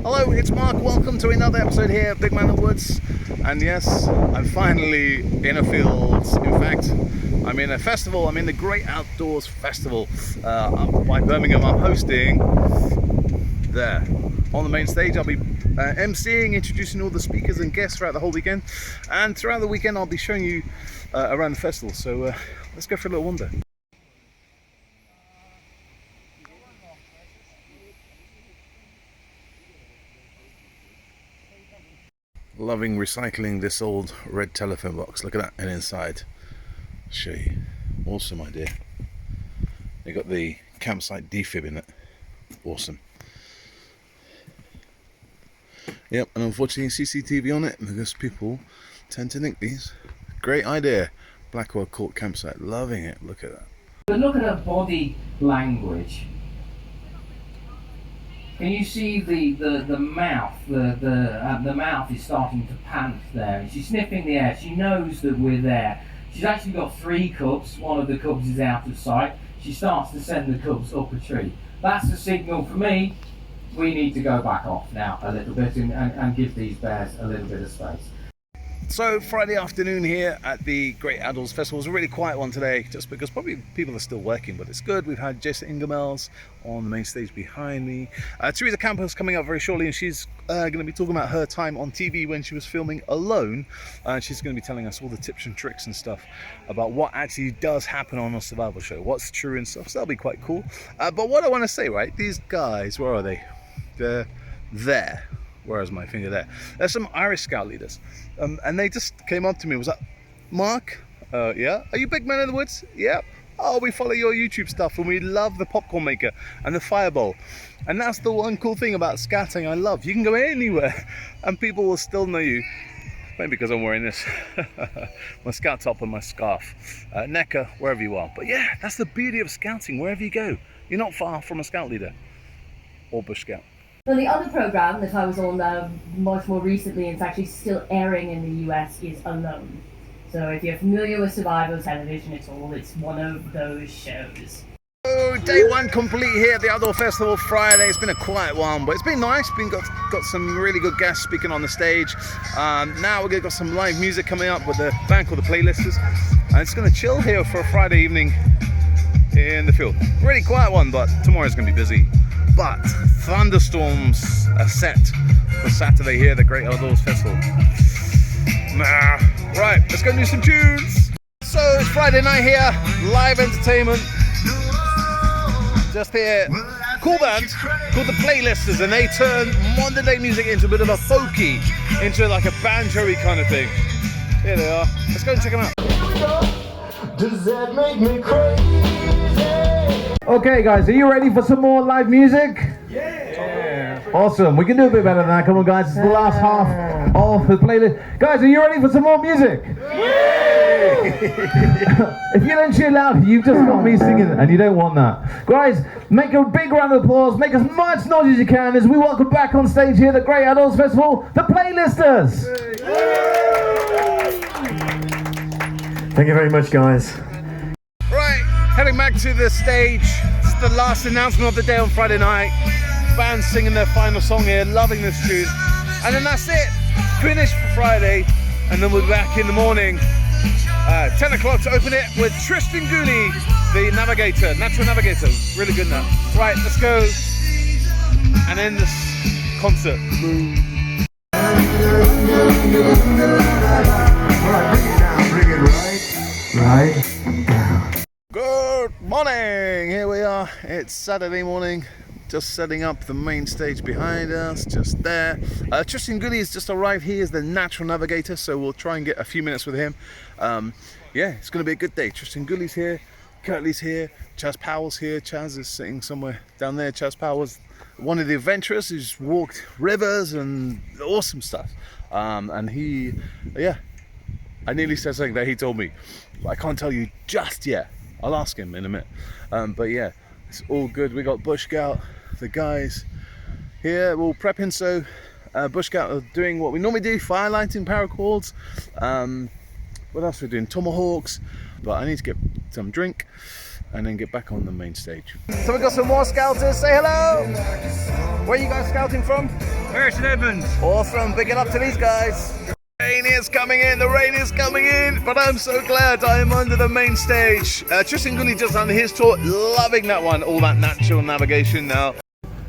Hello, it's Mark. Welcome to another episode here at Big Man in the Woods. And yes, I'm finally in a field. In fact, I'm in a festival. I'm in the Great Outdoors Festival up by Birmingham. I'm hosting there. On the main stage, I'll be emceeing, introducing all the speakers and guests throughout the whole weekend. And throughout the weekend, I'll be showing you around the festival. So let's go for a little wander. Loving recycling this old red telephone box. Look at that, and inside, I'll show you. Awesome idea. They got the campsite defib in it. Awesome. Yep, and unfortunately CCTV on it because people tend to nick these. Great idea. Blackwell Court campsite. Loving it. Look at that. But look at her body language. Can you see the mouth? The mouth is starting to pant there. She's sniffing the air. She knows that we're there. She's actually got 3 cubs. One of the cubs is out of sight. She starts to send the cubs up a tree. That's a signal for me. We need to go back off now a little bit and give these bears a little bit of space. So Friday afternoon here at the Great Outdoors Festival was a really quiet one today, just because probably people are still working, but it's good. We've had Jess Ingemels on the main stage behind me. Teresa Campos coming up very shortly, and she's going to be talking about her time on TV when she was filming alone. She's going to be telling us all the tips and tricks and stuff about what actually does happen on a survival show, what's true and stuff. So that'll be quite cool. But what I want to say, right, these guys, where are they? They're there. Where is my finger there? There's some Irish scout leaders, and they just came up to me. Was that Mark? Yeah. Are you Big Man in the Woods? Yeah. Oh, we follow your YouTube stuff, and we love the popcorn maker and the fireball. And that's the one cool thing about scouting I love. You can go anywhere, and people will still know you. Maybe because I'm wearing this, my scout top and my scarf, necker, wherever you are. But yeah, that's the beauty of scouting. Wherever you go, you're not far from a scout leader or bush scout. So the other program that I was on much more recently, and it's actually still airing in the US, is Alone. So if you're familiar with survival television at all, it's one of those shows. So day 1 complete here at the Outdoor Festival Friday. It's been a quiet one, but it's been nice. Got some really good guests speaking on the stage. Now we're got some live music coming up with the band called the Playlisters, and it's going to chill here for a Friday evening in the field. Really quiet one, but tomorrow's going to be busy. But thunderstorms are set for Saturday here at the Great Outdoors Festival. Right, let's go do some tunes. So it's Friday night here, live entertainment. Just here, cool band called the Playlisters, and they turn modern day music into a bit of a folky, into like a banjo-y kind of thing. Here they are. Let's go and check them out. Does that make me crazy? Okay guys, are you ready for some more live music? Yeah! Awesome, we can do a bit better than that. Come on guys, it's the last half of the playlist. Guys, are you ready for some more music? Yeah! If you don't cheer loud, you've just got me singing and you don't want that. Guys, make a big round of applause, make as much noise as you can as we welcome back on stage here at the Great Outdoors Festival, the Playlisters! Thank you very much, guys. Heading back to the stage. It's the last announcement of the day on Friday night. Band singing their final song here, loving this tune. And then that's it. Finished for Friday, and then we'll be back in the morning. 10 o'clock to open it with Tristan Gooley, the navigator, natural navigator. Really good now. Right, let's go and end this concert. Bring it right down. Good morning, here we are. It's Saturday morning, just setting up the main stage behind us, just there. Tristan Gooley has just arrived. He is the natural navigator, so we'll try and get a few minutes with him. Yeah, it's going to be a good day. Tristan Gooley's here, Kirtley's here, Chaz Powell's here. Chaz is sitting somewhere down there. Chaz Powell's one of the adventurers who's walked rivers and awesome stuff. And he, yeah, I nearly said something that he told me, but I can't tell you just yet. I'll ask him in a minute. But yeah, it's all good. We got Bush Scout, the guys here, we're all prepping. So Bush Scout are doing what we normally do, fire lighting, paracords. What else are we doing? Tomahawks. But I need to get some drink and then get back on the main stage. So we've got some more scouters. Say hello. Where are you guys scouting from? Merchant Edmonds. Awesome, big it up to these guys. Rain is coming in, the rain is coming in, but I'm so glad I am under the main stage. Tristan Gooney just on his tour, loving that one, all that natural navigation now.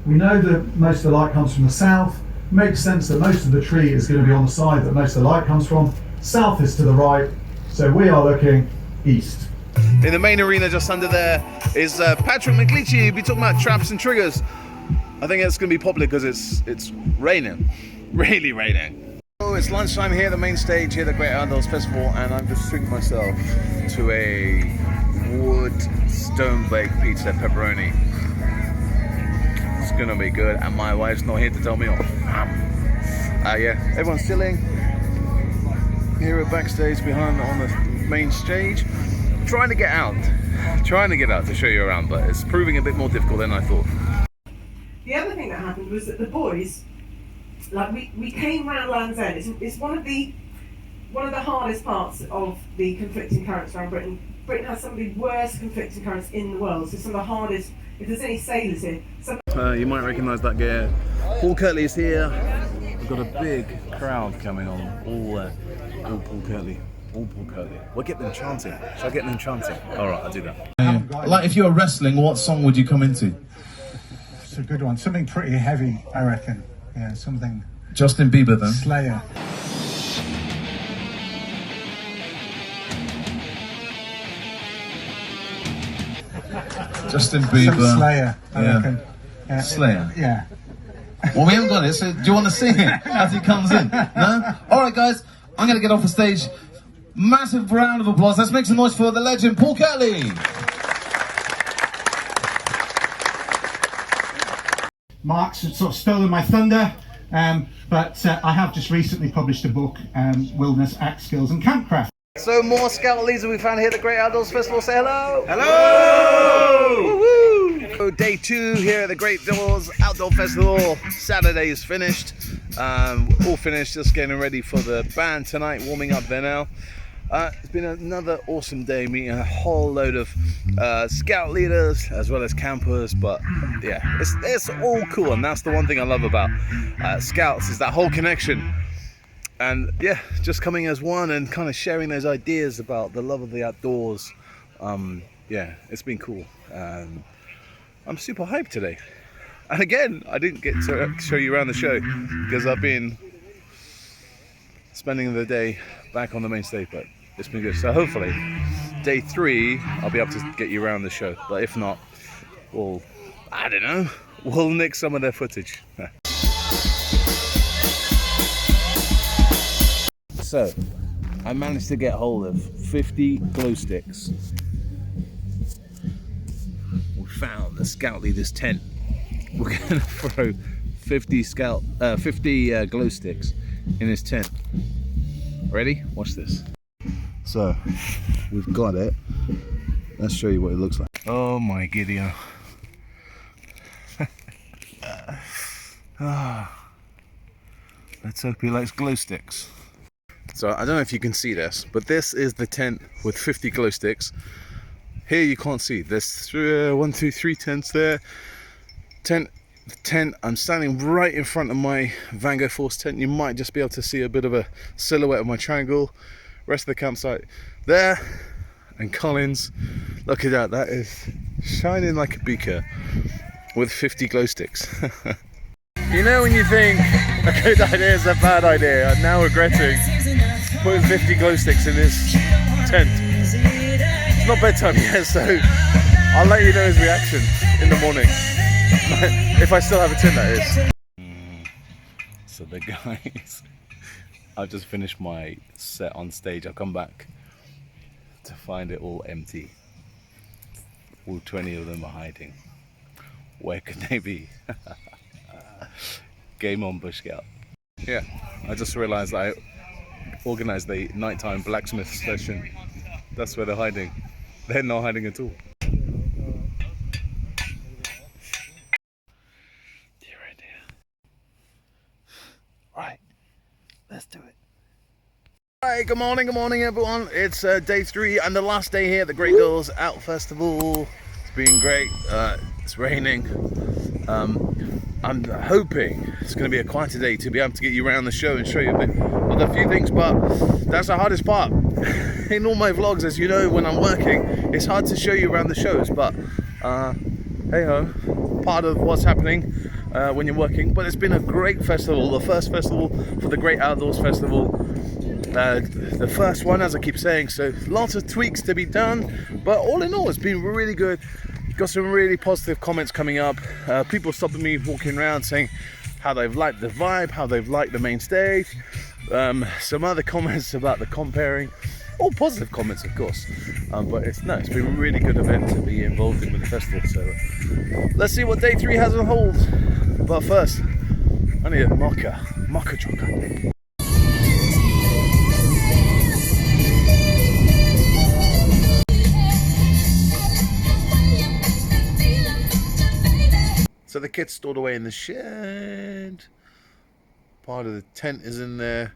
We know that most of the light comes from the south. Makes sense that most of the tree is going to be on the side that most of the light comes from. South is to the right, so we are looking east. In the main arena just under there is Patrick McLeachy. He'll be talking about traps and triggers. I think it's going to be popular because it's raining, really raining. Oh, it's lunchtime here at the main stage here at the Great Outdoors Festival, and I'm just treating myself to a wood stone baked pizza pepperoni. It's gonna be good, and my wife's not here to tell me off. Yeah, everyone's chilling here at backstage behind on the main stage, trying to get out to show you around, but it's proving a bit more difficult than I thought. The other thing that happened was that the boys, like we came round Land's End. It's one of the hardest parts of the conflicting currents around Britain. Britain has some of the worst conflicting currents in the world. So some of the hardest. If there's any sailors here, you might recognise that gear. Paul Kirtley is here. We've got a big crowd coming on. All Paul Kirtley. All Paul Kirtley. We'll get them chanting. Shall I get them chanting? All right, I'll do that. Like if you were wrestling, what song would you come into? It's a good one. Something pretty heavy, I reckon. Yeah, something. Justin Bieber then? Slayer. Justin Bieber. Some Slayer, I reckon. Slayer? Yeah. Well, we haven't got it, so do you want to sing it as he comes in? No? Alright guys, I'm going to get off the stage. Massive round of applause. Let's make some noise for the legend, Paul Kirtley. Mark's sort of stolen my thunder, but I have just recently published a book, Wilderness Axe Skills and Campcraft. So more scout leaders we found here at the Great Outdoors Festival. Say hello. Hello. Woo-woo. So day 2 here at the Great Outdoors Outdoor Festival. Saturday is finished. All finished. Just getting ready for the band tonight. Warming up there now. It's been another awesome day, meeting a whole load of scout leaders as well as campers, but yeah, it's all cool, and that's the one thing I love about scouts is that whole connection, and yeah, just coming as one and kind of sharing those ideas about the love of the outdoors. Yeah, it's been cool. I'm super hyped today, and again, I didn't get to show you around the show because I've been spending the day back on the main stage, but it's been good. So hopefully day 3 I'll be able to get you around the show, but if not, we'll nick some of their footage. So I managed to get hold of 50 glow sticks. We found the scout leader's tent. We're gonna throw 50 glow sticks in his tent. Ready? Watch this. So, we've got it. Let's show you what it looks like. Oh my Gideon. Let's hope he likes glow sticks. So, I don't know if you can see this, but this is the tent with 50 glow sticks. Here you can't see. There's 1, 2, 3 tents there. Tent, I'm standing right in front of my Vango Force tent. You might just be able to see a bit of a silhouette of my triangle. Rest of the campsite there, and Collins, look at that, that is shining like a beaker with 50 glow sticks. You know when you think a good idea is a bad idea, I'm now regretting putting 50 glow sticks in this tent. It's not bedtime yet, so I'll let you know his reaction in the morning. If I still have a tent, that is. So the guys, I've just finished my set on stage. I'll come back to find it all empty. All 20 of them are hiding. Where could they be? Game on, Bush Scout. Yeah, I just realised I organised the nighttime blacksmith session. That's where they're hiding. They're not hiding at all. Right, let's do it. Hi, good morning everyone. It's day 3 and the last day here at the Great Outdoors Out Festival. It's been great. It's raining. I'm hoping it's going to be a quieter day to be able to get you around the show and show you a bit of a few things, but that's the hardest part. In all my vlogs, as you know, when I'm working, it's hard to show you around the shows, but hey ho, part of what's happening when you're working. But it's been a great festival, the first festival for the Great Outdoors Festival. The first one, as I keep saying, so lots of tweaks to be done, but all in all, it's been really good. Got some really positive comments coming up. People stopping me walking around saying how they've liked the vibe, how they've liked the main stage. Some other comments about the comparing, all positive comments, of course. But it's been a really good event to be involved in with the festival. So let's see what day 3 has on hold. But first, I need a mocha chocolate. So the kit's stored away in the shed. Part of the tent is in there.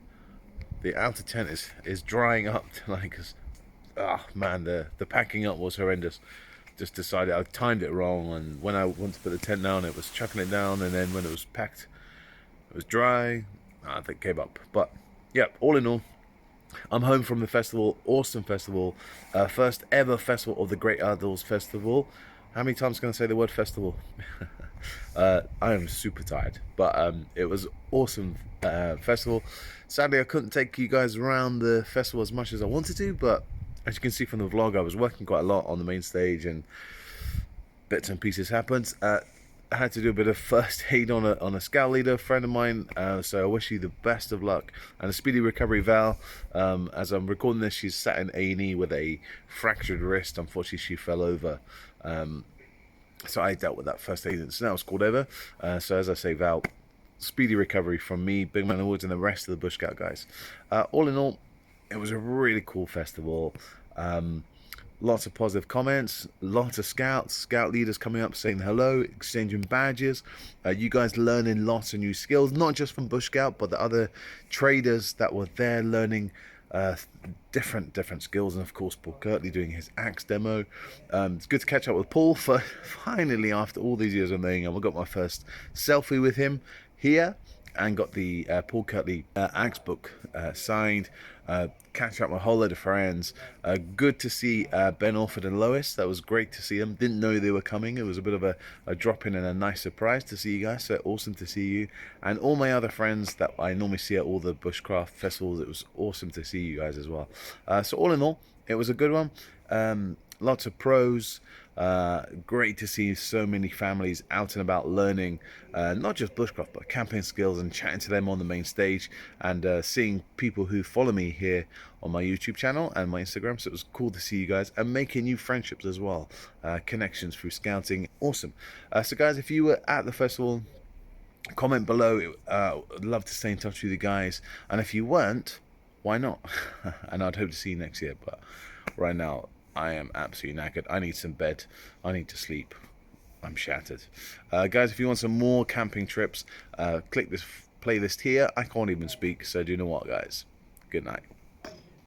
The outer tent is drying up tonight because, man, the packing up was horrendous. Just decided I timed it wrong, and when I wanted to put the tent down, it was chucking it down, and then when it was packed, it was dry. I think it came up. But yeah, all in all, I'm home from the festival. Awesome festival. First ever festival of the Great Outdoors Festival. How many times can I say the word festival? I am super tired, but it was awesome festival. Sadly, I couldn't take you guys around the festival as much as I wanted to, but as you can see from the vlog, I was working quite a lot on the main stage and bits and pieces happened. I had to do a bit of first aid on a scout leader, friend of mine, so I wish you the best of luck and a speedy recovery, Val. As I'm recording this, she's sat in A&E with a fractured wrist. Unfortunately, she fell over. So I dealt with that first aid incident. Now it's called over. So as I say, Val, speedy recovery from me, Big Man Awards, and the rest of the Bush Scout guys. All in all, it was a really cool festival. Lots of positive comments, lots of scout leaders coming up saying hello, exchanging badges. You guys learning lots of new skills, not just from Bush Scout, but the other traders that were there learning different skills, and of course Paul Kirtley doing his axe demo. It's good to catch up with Paul for finally, after all these years of knowing him. I got my first selfie with him here and got the Paul Kirtley axe book signed. Catch up with a whole load of friends. Good to see Ben Orford and Lois. That was great to see them. Didn't know they were coming. It was a bit of a drop in and a nice surprise to see you guys. So awesome to see you, and all my other friends that I normally see at all the bushcraft festivals. It was awesome to see you guys as well. So all in all, it was a good one. Lots of pros. Great to see so many families out and about learning not just bushcraft but camping skills, and chatting to them on the main stage, and seeing people who follow me here on my YouTube channel and my Instagram. So it was cool to see you guys and making new friendships as well, connections through scouting. Awesome. So guys, if you were at the festival, comment below. I'd love to stay in touch with you guys, and if you weren't, why not? And I'd hope to see you next year, but right now I am absolutely knackered. I need some bed. I need to sleep. I'm shattered. Guys, if you want some more camping trips, click this playlist here. I can't even speak, so do you know what, guys? Good night.